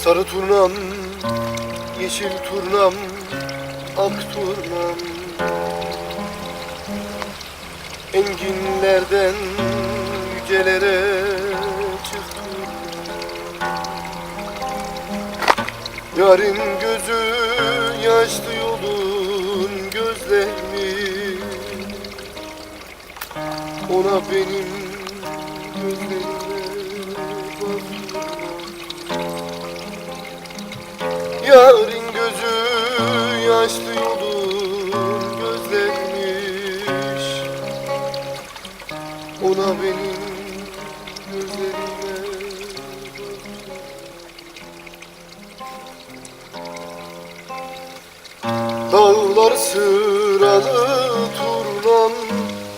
Sarı turnam, yeşil turnam, ak turnam, enginlerden yücelere çıktım. Yarın gözü yaşlı yolun gözlerimi, ona benim gözlerime bakıyorum. Yarın gözü yaşlı yolun gözlermiş, ona benim gözlerime bakıyorum. Dağlar sıralı turnam,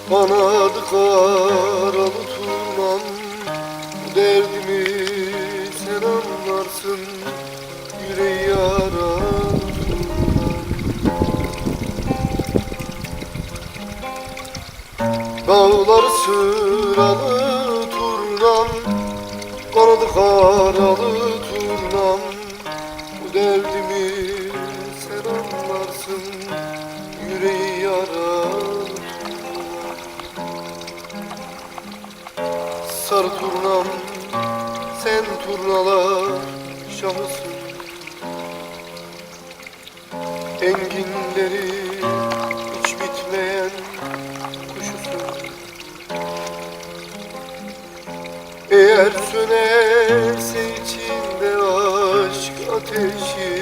kanadı karalı turnam, bu derdimi sen anlarsın, yüreği yara turnam. Dağlar sıralı turnam, kanadı karalı turnam, bu derdimi sen anlarsın, yüreği yara. Sarı turnam, sen turnalar şahısın, enginleri hiç bitmeyen kuşusun. Eğer sönerse içinde aşk ateşi,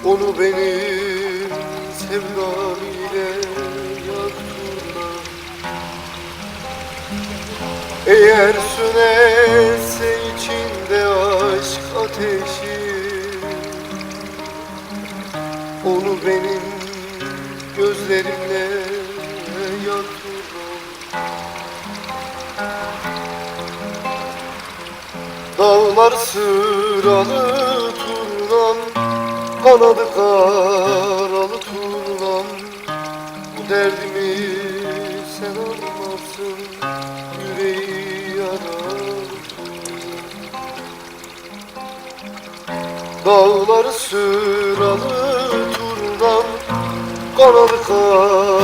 onu benim sevdam ile yak turnam. Eğer sönerse içinde aşk ateşi, onu benim gözlerimle yak turnam. Dağlar sıralı turnam, kanadı karalı turnam, bu derdimi sen anlarsın, yüreği yarar turnam. Dağlar sıralı turnam, kanadı karalı